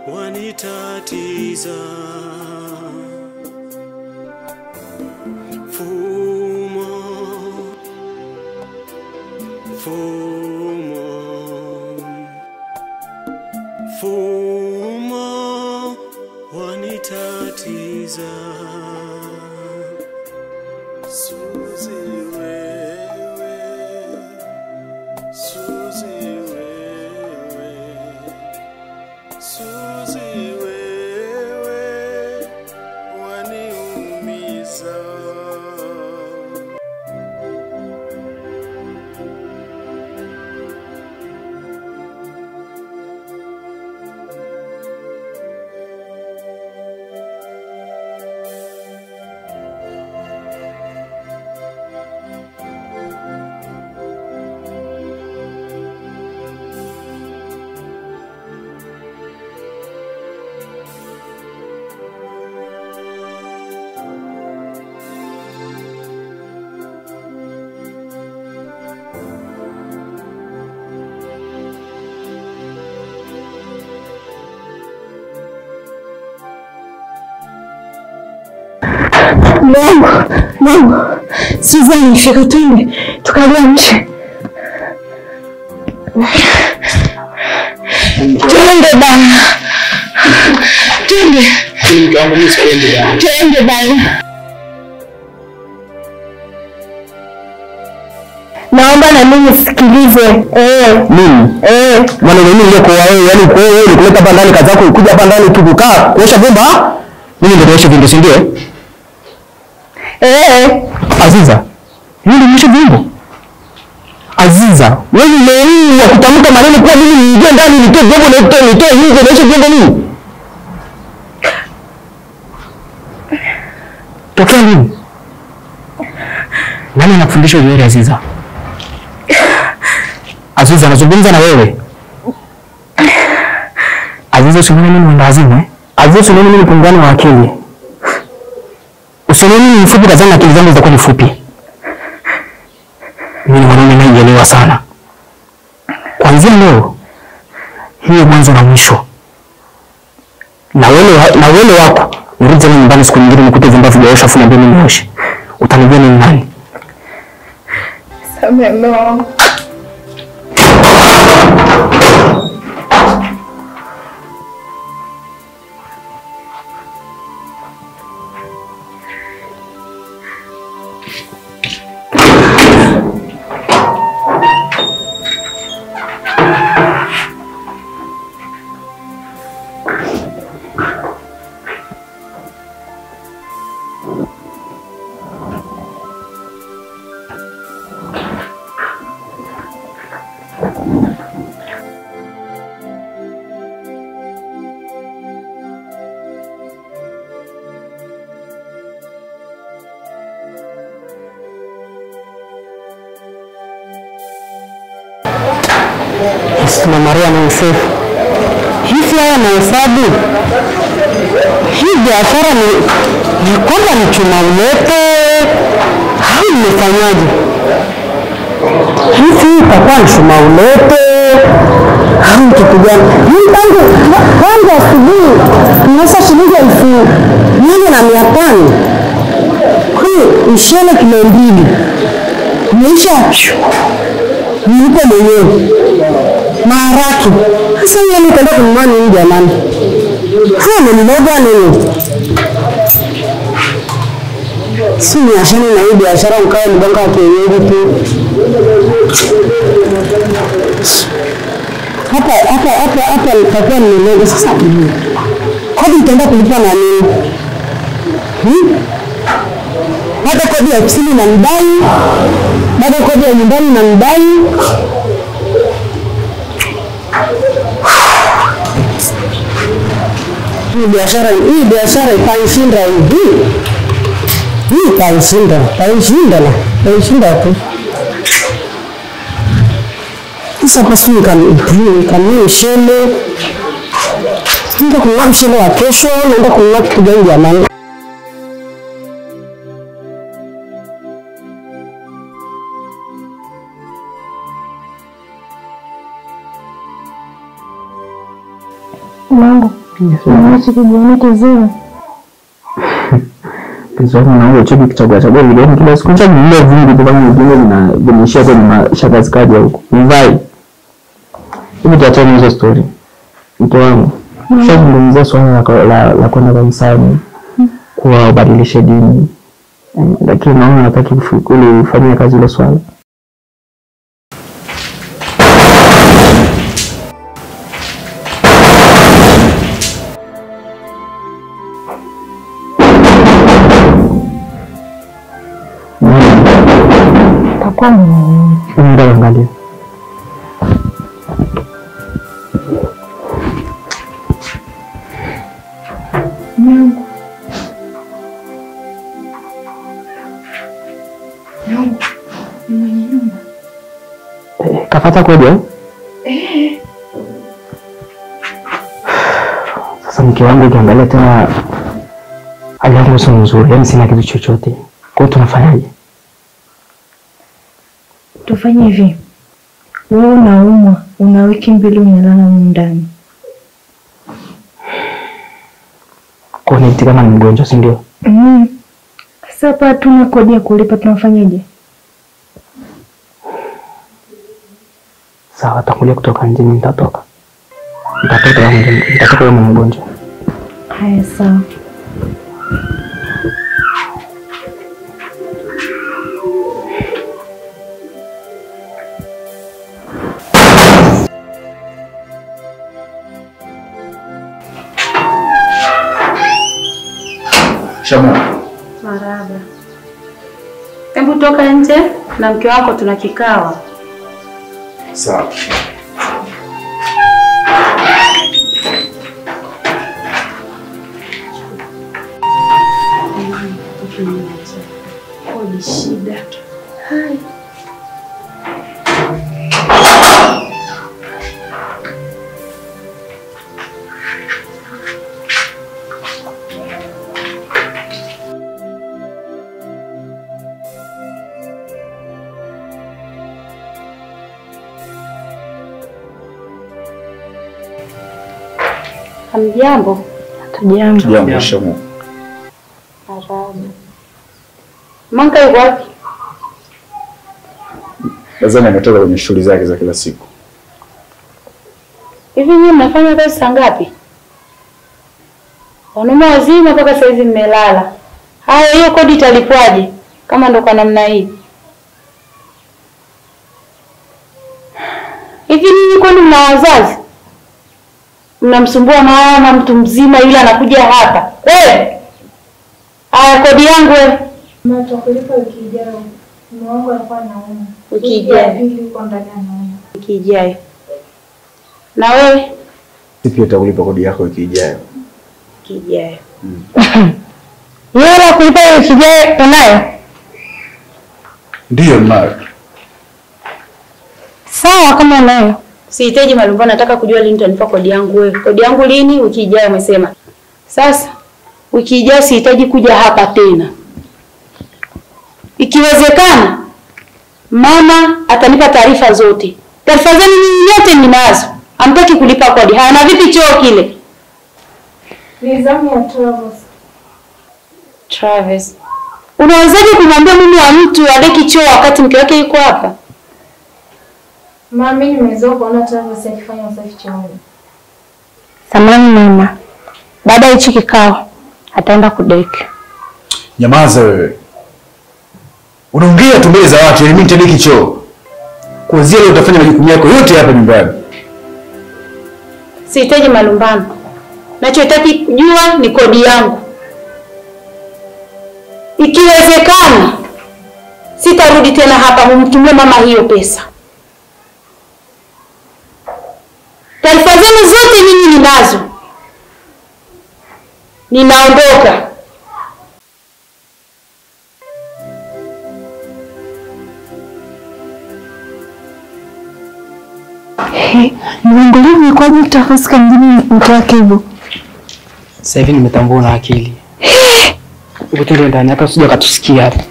wanitatiza. Fumo wanitatiza. Suzi wewe, Suzi wewe, Suzi wewe waniumiza. Mama, Suzanne, fika twende tukalia nje. Twende bana. Twende. Twende bana. Naomba na mimi sikilize. Mimi? Maana mimi ndio kwa wewe, yani kwa wewe kuleta hapa ndani kazi yako, kuja hapa ndani tukukaa, kuosha vyombo, mimi ndio naosha vyombo, si ndio? Aziza, yule mwisho vyombo. Aziza, wewe leo wa kutamka maneno kwa mimi niingie ndani nitoe vyombo na nitoe nje naosha vyombo nini? Tokea nini? Nani anakufundisha wewe Aziza? Aziza anazungumza na wewe. Aziza usione mimi ni wazimu. Aziza usione mimi ni pungano wa akili. Usione mimi ni fupi kazana akili zangu zitakuwa ni fupi. Mimi ni mwanaume nayeelewa sana. Kuanzia leo hii mwanzo na mwisho. Na wewe wako nirudi tena nyumbani siku nyingine nikute vyombo vijaosha afu niambie mimi nioshe. Utanijua ni nani? Samehe. Mama Maria na Yosefu. Hivi haya na hesabu. Hii biashara ni kwamba ni chuma ulete. Au umefanyaje? Hivi itakuwa ni chuma ulete. Au kitu gani? Mimi tangu asubuhi nimesha shilingi 1,400. Hii mshele kilo 2. Niisha. Nipo mwenyewe. Maharaki. Sasa yeye nikaenda kununua nini jamani? Hana mmoja nini? Si biashara na hii biashara mkawa mganga wa kienyeji tu. Hapa nitakuwa nimelega sasa. Kodi itaenda kulipa na nini? Baada kodi ya ofisini na mdai, baada kodi ya nyumbani na mdai. Hii biashara itanishinda hivi. Hii itanishinda tu. Sasa basi nikanunua mshele. Nenda kununua mshele wa kesho, naenda kununua kitu gani jamani? Unaacha kujiona kizuri. Pesa na wewe cheki kichagua chagua video kila siku cha mle vumbi kwa mjinga na vimeshia kwenye mashakazi kaja huko. Mvai. Hivi tuachane hizo story. Mtu wangu. Shazungumzia swala la kwenda kanisani. Kwa ubadilishe dini. Lakini naona nataka kufanya kazi ile swala. Kwa nini? Ndio angalia. Kafata kodi Sasa mke wangu ukiangalia tena hali yangu sio nzuri, yani sina kitu chochote. Kwa hiyo tunafanyaje? Tufanye hivi. Wewe unaumwa, una wiki 2 unalala ndani. Kwa nini kama ni mgonjwa, si ndio? Sasa hapa tuna kodi ya kulipa, tunafanyaje? Sawa, takuja kutoka nje, nitatoka. Nitatoka kama mgonjwa. Haya sawa. Shamu. Maraba. Hebu toka nje na mke wako tuna kikao. Sawa. Kodi shida. Hai. Hamjambo? Hatujambo. Jambo Shamu. Maraba. Manka yuko wapi? Lazima ametoka kwenye shughuli zake za kila siku. Hivi nyinyi mnafanya kazi saa ngapi? Wanaume wazima mpaka saa hizi mmelala. Haya, hiyo kodi italipwaje kama ndo kwa namna hii? Hivi nyinyi kwani mna wazazi? Mnamsumbua mama mtu mzima yule anakuja hapa. Wewe. Haya, kodi yangu wewe. Nitakulipa wiki ijayo. Mume wangu alikuwa anaumwa. Wiki ijayo. Yuko ndani anaumwa. Wiki ijayo. Na wewe? Pia utakulipa kodi yako wiki ijayo. Wiki ijayo. Yeye la kulipa wiki ijayo unayo? Ndio mnayo. Sawa kama unayo. Sihitaji malumbano, nataka kujua lini utanipa kodi yangu wewe. Kodi yangu lini? Wiki ijayo umesema. Sasa wiki ijayo sihitaji kuja hapa tena. Ikiwezekana mama atanipa taarifa zote. Taarifa zenu nyote ninazo. Hamtaki kulipa kodi. Haya, na vipi choo kile? Nizamu ya Travis. Unawezaje kumwambia mume wa mtu adeki choo wakati mke wake yuko hapa? Mama, mimi nimezoea kuona Travis akifanya usafi chooni. Samahani mama. Baada ya hichi kikao ataenda kudeki. Nyamaza wewe. Unaongea tu mbele za watu, mimi nitadeki choo. Kuanzia leo utafanya majukumu yako yote hapa nyumbani. Sihitaji malumbano. Nachohitaji kujua ni kodi yangu. Ikiwezekana sitarudi tena hapa, mumtumie mama hiyo pesa. Taarifa zenu zote mimi ninazo. Ninaondoka. Niangalie kwa nini utafika mjini mtu wake hivyo. Sasa hivi nimetambua na akili. Uko tu ndani hata usije ukatusikia hapa.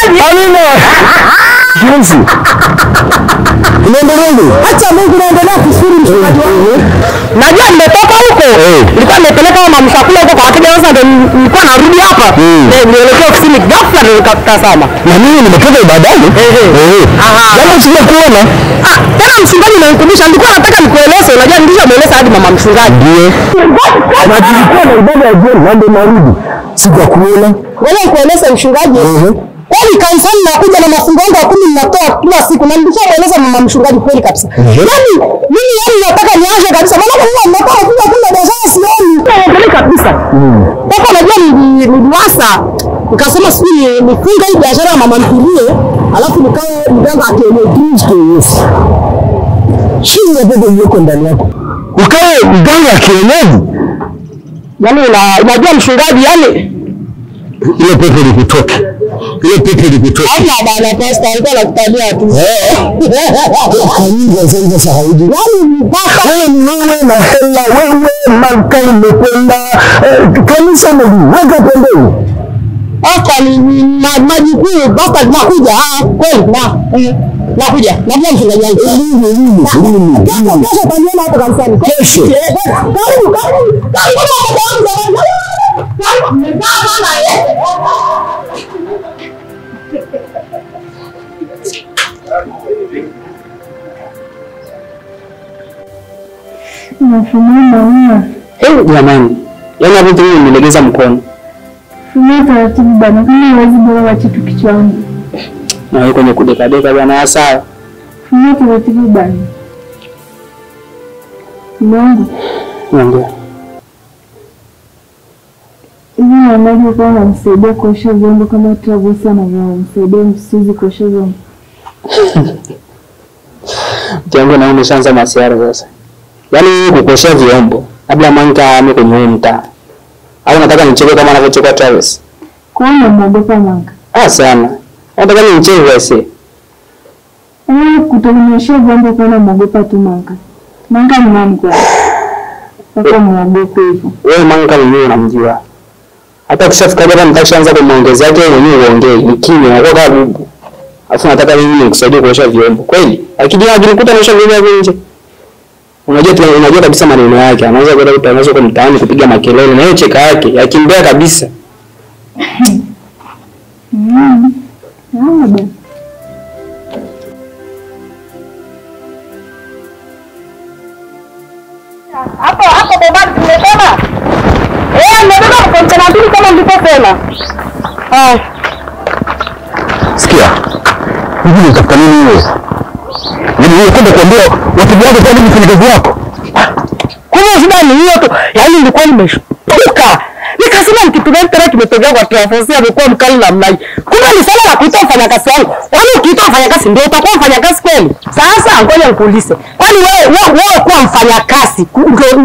mchungaji. Amina. Jinsi. Unaendelea? Acha Mungu naendelea kusuri mchungaji wangu. Najua nimetoka huko. Nilikuwa nimepeleka mama msakula huko kwa wateja sasa ndio nilikuwa narudi hapa. Nielekea ofisini ghafla ndio nikatazama. Na mimi nimetoka ibadani. Jambo sije kuona. Tena mchungaji ananikumbusha nilikuwa nataka nikueleze, unajua nilishamueleza hadi mama mchungaji. Ndio. Na tulikuwa na ibada ya jioni ndio narudi. Sikukuona. Wewe kueleza mchungaji. Kwani kanisani nakuja na mafungo yangu 10 ninatoa kila siku na nilishaeleza mama mchungaji kweli kabisa. Yaani mimi nataka niaje kabisa. Maana mimi nataka kuja kula biashara sioni. Kweli kabisa. Hapo najua niliwasa. Nikasema sisi nifunge hii biashara ya mama mtulie, alafu nikae mganga akienye Kristo Yesu. Shida bado yuko ndani yako. Ukae mganga akienyeji. Yaani unajua mchungaji yani ile pepe likutoke. Ile pepe likutoke. Hapana bana pastor alikuwa anakutabia tu. Kanisa sasa haudi. Yaani mpaka wewe ni wewe na hela wewe manka imekwenda kanisa ndio pembeni. Hapa ni majukumu basta tunakuja kweli nakuja. Najua mchungaji wangu. Kesho taniona hapo kanisani. Kesho. Karibu. Jamani, yaani hapo tu nimelegeza mkono. Fumia taratibu bana, kama huwezi bora kitu kichwangu. Na wewe kwenye kudekadeka bana sawa. Fumia taratibu bana. Mungu. Mungu. Hivi anajua kama msaidia kuosha vyombo kama Travis anavyomsaidia msizi kuosha vyombo. Jango na umeshaanza masiara sasa. Yaani kukosha vyombo labda manka ame kwenye mtaa. Au nataka nicheke kama anavyocheka Travis? Kwa nini unaogopa manka? Sana. Nataka nicheke basi. Kutokunyeshia vyombo kwa nini unaogopa tu manka? Manka ni nani kwa? Sasa muogope hivyo. Wewe manka mwenyewe unamjua. Hata ukishafika hapa mtashaanza kumuongeza yake mwenyewe uongee. Ni kimya na kwa bubu. Alafu nataka mimi nikusaidie kuosha vyombo. Kweli? Akija ajikuta anaosha vyombo nje. Unajua kabisa maneno yake. Anaweza kwenda kutangaza kwa mtaani kupiga makelele na hiyo cheka yake yakimbea kabisa. Hapo baba tumesema. Nimebeba kontena mbili kama nilivyosema. Sikia. Hivi unataka nini wewe? Wewe kwenda kuambia watu wako kwa nini kwenye kazi yako? Kuna shida ni hiyo tu. Yaani nilikuwa nimeshtuka. Nikasema kitu gani tena kimetokea kwa Travis amekuwa mkali namna hii. Kumbe ni swala la kuitoa mfanyakazi wangu. Kwani ukiitoa mfanyakazi ndio utakuwa mfanyakazi kweli? Sasa ngoja nikuulize. Kwani wewe kuwa mfanyakazi,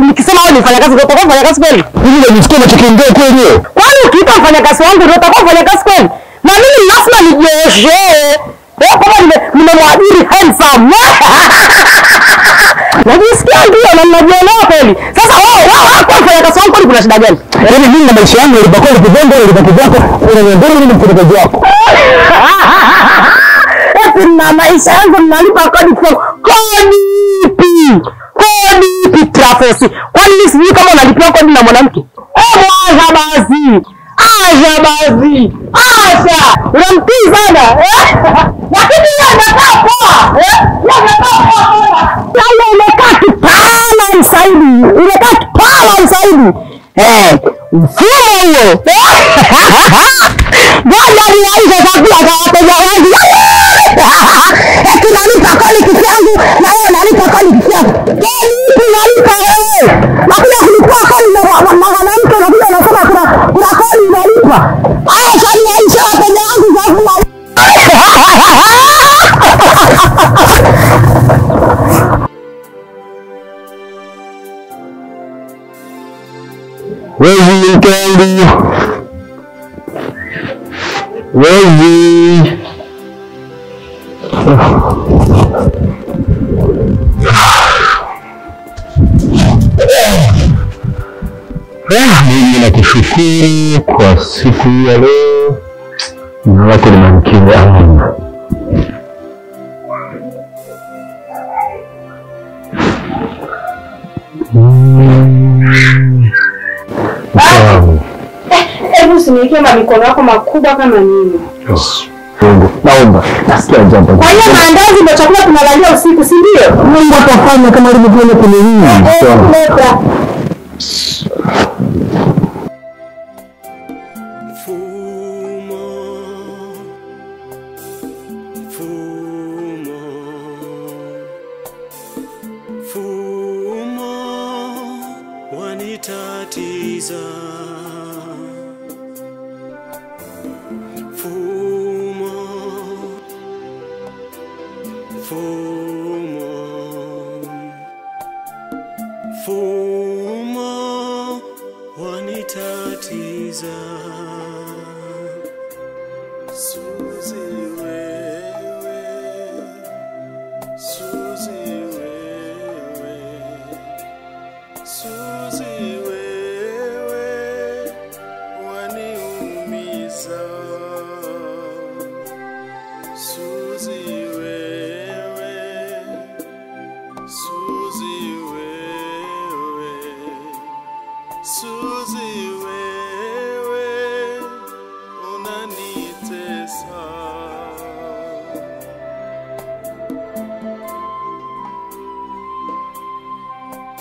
nikisema wewe ni mfanyakazi ndio utakuwa mfanyakazi kweli? Hivi unajisikia unachokiongea kweli? Kwani ukiitoa mfanyakazi wangu ndio utakuwa mfanyakazi kweli? Na mimi lazima nijioshe. Kama nimemwajiri handsome. Najisikia ndio na ninajielewa kweli. Sasa wewe kwa mfanyakazi wangu kwani kuna shida gani? Yaani mimi na maisha yangu ilibaki kwa kuvenda ilibaki zako unaniambia mimi mfanyakazi wako. Na maisha yangu nalipa kodi ipi Travis? Kwani sisi kama unalipia kodi na mwanamke? Aja unamtii sana lakini yeye anakaa poa yeye umekaa kipala msaidi mfumo huo bwana aliaisha chakula kwa wateja wangu nalipa kodi kisangu na wewe nalipa kodi kisangu nalipa wewe nakuja kulipua kodi na mwanamke nakuja nasema kuna kodi nalipa aliaisha wateja wangu chakula Wezi mkendu Wezi mimi nakushukuru kwa siku ya leo. Jina lako libarikiwe. Amen. Hebu usiniwekee mikono yako makubwa kama nini. Mungu, naomba. Nasikia jambo. Kwa hiyo maandazi ndio chakula tunalalia usiku, si ndio? Mungu atafanya kama alivyokuona kwenye hii. Wanitatiza fumo wanitatiza. Suzi wewe, Suzi wewe, Suzi wewe waniumiza. Suzi wewe, Suzi wewe, Suzi wewe unani